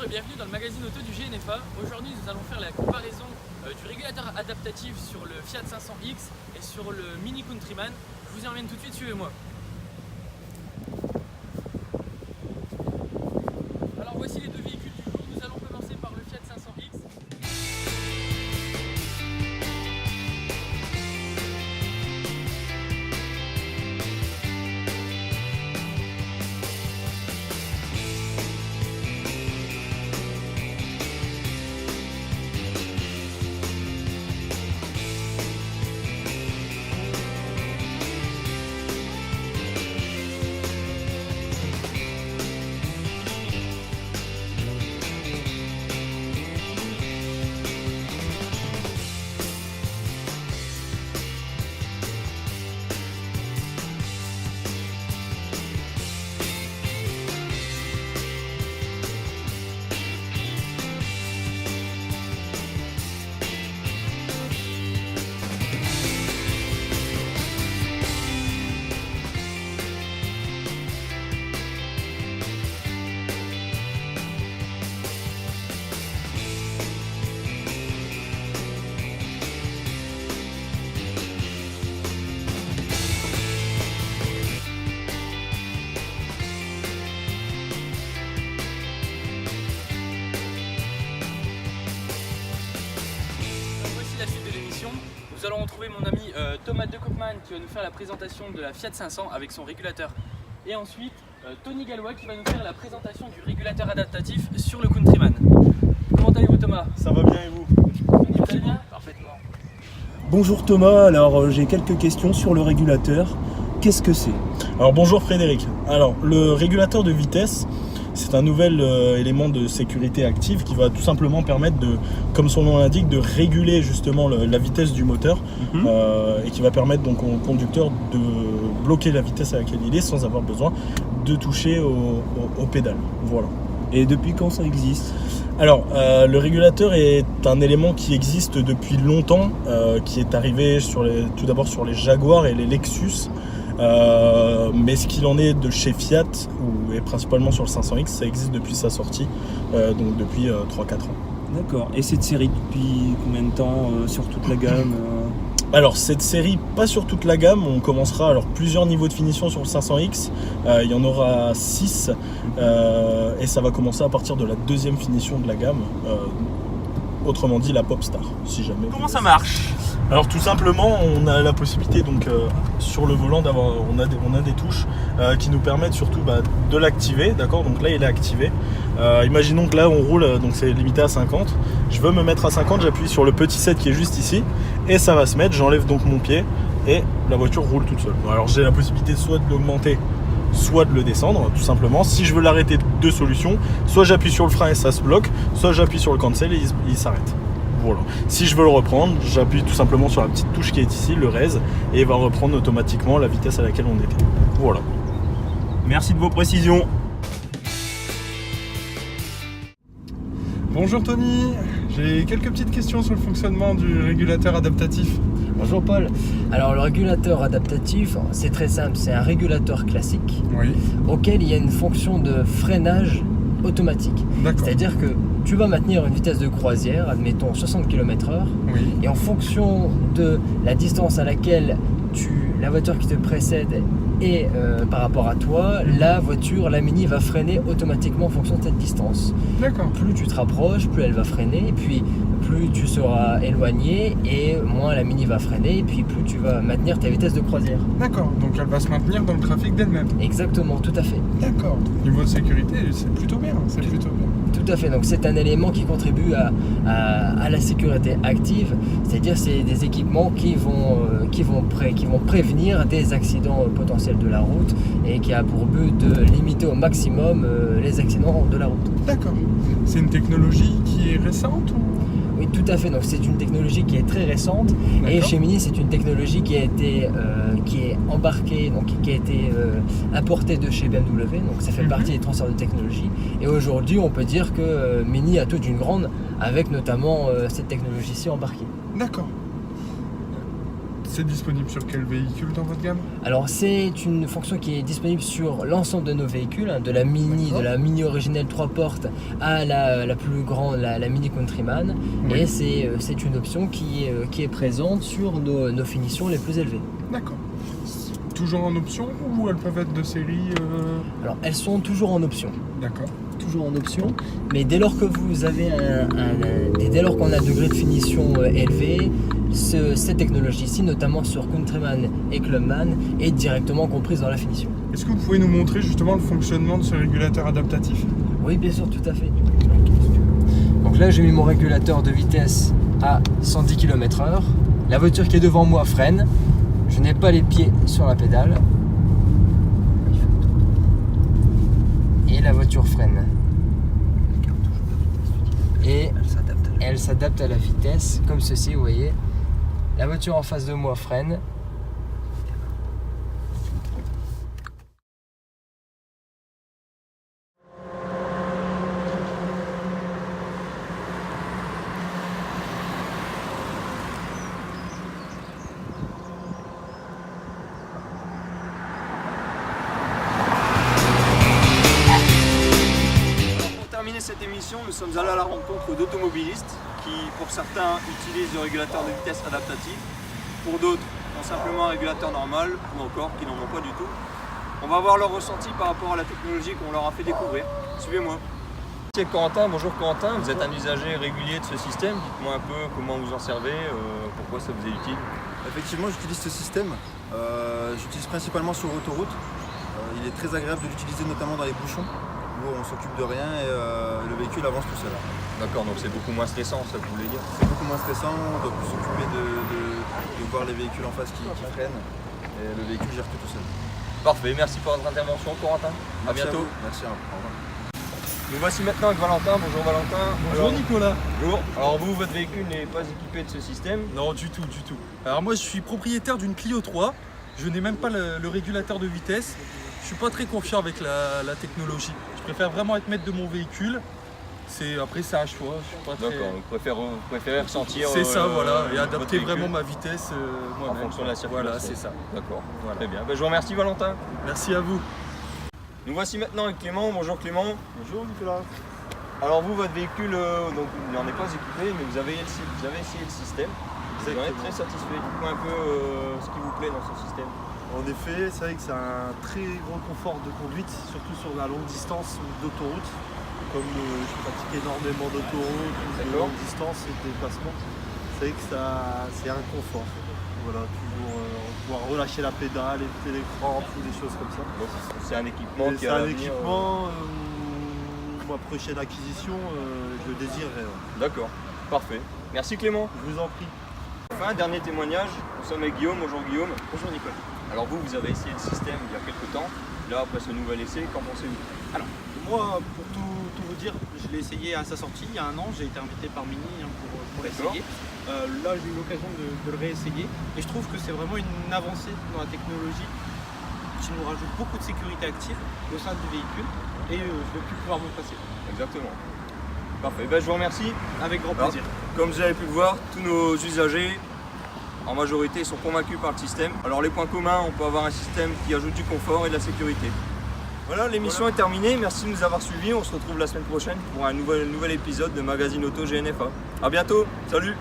et bienvenue dans le magazine auto du GNFA. Aujourd'hui nous allons faire la comparaison du régulateur adaptatif sur le Fiat 500X et sur le Mini Countryman. Je vous y emmène tout de suite, suivez-moi. Alors voici les deux véhicules du jour, nous allons commencer par le Fiat 500X. La suite de l'émission, nous allons retrouver mon ami Thomas De Koopman qui va nous faire la présentation de la Fiat 500 avec son régulateur, et ensuite Tony Gallois qui va nous faire la présentation du régulateur adaptatif sur le Countryman. Comment allez-vous Thomas? Ça va bien et vous? Tony, vous allez bien? Parfaitement. Bonjour Thomas, alors j'ai quelques questions sur le régulateur. Qu'est-ce que c'est? Alors bonjour Frédéric. Alors le régulateur de vitesse, c'est un nouvel élément de sécurité active qui va tout simplement permettre de, comme son nom l'indique, de réguler justement la vitesse du moteur et qui va permettre donc au conducteur de bloquer la vitesse à laquelle il est sans avoir besoin de toucher aux pédales. Voilà. Et depuis quand ça existe? Alors, le régulateur est un élément qui existe depuis longtemps, qui est arrivé tout d'abord sur les Jaguar et les Lexus. Mais ce qu'il en est de chez Fiat, et principalement sur le 500X, ça existe depuis sa sortie, donc depuis 3-4 ans. D'accord. Et cette série depuis combien de temps sur toute la gamme? Alors cette série, pas sur toute la gamme, on commencera alors plusieurs niveaux de finition sur le 500X, il y en aura 6 et ça va commencer à partir de la deuxième finition de la gamme, autrement dit la Popstar, si jamais. Comment ça marche? Alors tout simplement, on a la possibilité donc sur le volant d'avoir, on a des touches qui nous permettent surtout de l'activer, d'accord. Donc là il est activé. Imaginons que là on roule, donc c'est limité à 50. Je veux me mettre à 50, j'appuie sur le petit 7 qui est juste ici et ça va se mettre. J'enlève donc mon pied et la voiture roule toute seule. Alors j'ai la possibilité soit de l'augmenter, soit de le descendre, tout simplement. Si je veux l'arrêter, deux solutions, soit j'appuie sur le frein et ça se bloque, soit j'appuie sur le cancel et il s'arrête. Voilà. Si je veux le reprendre, j'appuie tout simplement sur la petite touche qui est ici, le raise, et il va reprendre automatiquement la vitesse à laquelle on était. Voilà. Merci de vos précisions. Bonjour Tony, j'ai quelques petites questions sur le fonctionnement du régulateur adaptatif. Bonjour Paul. Alors le régulateur adaptatif, c'est très simple, c'est un régulateur classique Oui, auquel il y a une fonction de freinage automatique. d'accord. C'est-à-dire que tu vas maintenir une vitesse de croisière, admettons 60 km/h, Oui, et en fonction de la distance à laquelle la voiture qui te précède est par rapport à toi, la voiture, la Mini, va freiner automatiquement en fonction de cette distance. d'accord. Plus tu te rapproches, plus elle va freiner, et puis plus tu seras éloigné, et moins la Mini va freiner, et puis plus tu vas maintenir ta vitesse de croisière. D'accord, donc elle va se maintenir dans le trafic d'elle-même. Exactement, tout à fait. D'accord. Niveau de sécurité, c'est plutôt bien, c'est plutôt bien. Tout à fait, donc c'est un élément qui contribue à la sécurité active, c'est-à-dire c'est des équipements qui vont prévenir des accidents potentiels de la route et qui a pour but de limiter au maximum les accidents de la route. D'accord. C'est une technologie qui est récente ou... Oui, tout à fait, donc c'est une technologie qui est très récente et D'accord. chez Mini c'est une technologie qui est embarquée, donc qui a été importée de chez BMW, donc ça fait partie des transferts de technologie, et aujourd'hui on peut dire que Mini a toute une grande avec notamment cette technologie-ci embarquée. D'accord. C'est disponible sur quel véhicule dans votre gamme? Alors c'est une fonction qui est disponible sur l'ensemble de nos véhicules, hein, de la Mini originelle 3 portes à la plus grande, la Mini Countryman. Oui. Et c'est une option qui est présente sur nos finitions les plus élevées. D'accord. Toujours en option ou elles peuvent être de série Alors elles sont toujours en option. D'accord. Toujours en option, mais dès lors que vous avez dès lors qu'on a un degré de finition élevé, cette technologie-ci, notamment sur Countryman et Clubman, est directement comprise dans la finition. Est-ce que vous pouvez nous montrer justement le fonctionnement de ce régulateur adaptatif? Oui, bien sûr, tout à fait. Donc là, j'ai mis mon régulateur de vitesse à 110 km/h. La voiture qui est devant moi freine. Je n'ai pas les pieds sur la pédale. Et la voiture freine. Et elle s'adapte à la vitesse, comme ceci, vous voyez. La voiture en face de moi freine. Cette émission, nous sommes allés à la rencontre d'automobilistes qui, pour certains, utilisent le régulateur de vitesse adaptatif, pour d'autres, ont simplement un régulateur normal, ou encore qui n'en ont pas du tout. On va voir leur ressenti par rapport à la technologie qu'on leur a fait découvrir. Suivez-moi. C'est Corentin, bonjour Corentin, vous êtes un usager régulier de ce système, dites-moi un peu comment vous en servez, pourquoi ça vous est utile. Effectivement, j'utilise ce système, j'utilise principalement sur autoroute. Il est très agréable de l'utiliser notamment dans les bouchons, où on s'occupe de rien et le véhicule avance tout seul. D'accord, donc c'est beaucoup moins stressant, ça vous voulez dire? C'est beaucoup moins stressant, on doit plus s'occuper de voir les véhicules en face qui freinent, et le véhicule gère tout seul. Parfait, merci pour votre intervention Corentin, à bientôt. Merci, au revoir. Nous voici maintenant avec Valentin. Bonjour Valentin. Bonjour Nicolas. Bonjour. Alors vous, votre véhicule n'est pas équipé de ce système? Non, du tout, du tout. Alors moi, je suis propriétaire d'une Clio 3. Je n'ai même pas le régulateur de vitesse. Je suis pas très confiant avec la technologie. Je préfère vraiment être maître de mon véhicule. Après, c'est un choix. Je suis pas très... D'accord, vous préférez ressentir. C'est ça, voilà, et votre adapter véhicule vraiment ma vitesse en moi-même. fonction de la circulation. Voilà, c'est ça. D'accord, Voilà. très bien. Ben, je vous remercie Valentin. Merci à vous. Nous voici maintenant avec Clément. Bonjour Clément. Bonjour Nicolas. Alors vous, votre véhicule, donc, il n'en est pas équipé, mais vous avez essayé le système. Vous en êtes très satisfait. Dites-moi un peu ce qui vous plaît dans ce système. En effet, c'est vrai que c'est un très gros confort de conduite, surtout sur la longue distance d'autoroute. Comme je pratique énormément d'autoroute, de longue distance et de déplacement, c'est vrai que c'est un confort. Voilà, toujours pouvoir relâcher la pédale, éviter les crampes ou des choses comme ça. Donc, c'est un équipement qui C'est a un l'avenir, équipement, ma prochaine acquisition, je le désirerais. D'accord, parfait. Merci Clément. Je vous en prie. Enfin, dernier témoignage, nous sommes avec Guillaume. Bonjour Guillaume. Bonjour Nicolas. Alors vous avez essayé le système il y a quelques temps. Là, après ce nouvel essai, qu'en pensez-vous? Alors, moi, pour tout vous dire, je l'ai essayé à sa sortie il y a un an. J'ai été invité par Mini pour l'essayer. Là, j'ai eu l'occasion de le réessayer. Et je trouve que c'est vraiment une avancée dans la technologie qui nous rajoute beaucoup de sécurité active au sein du véhicule. Et je ne vais plus pouvoir me passer. Exactement. Parfait. Ben, je vous remercie. Avec grand plaisir. Comme vous avez pu le voir, tous nos usagers, en majorité, sont convaincus par le système. Alors les points communs, on peut avoir un système qui ajoute du confort et de la sécurité. Voilà, l'émission est terminée. Merci de nous avoir suivis. On se retrouve la semaine prochaine pour un nouvel épisode de Magazine Auto GNFA. A bientôt. Salut.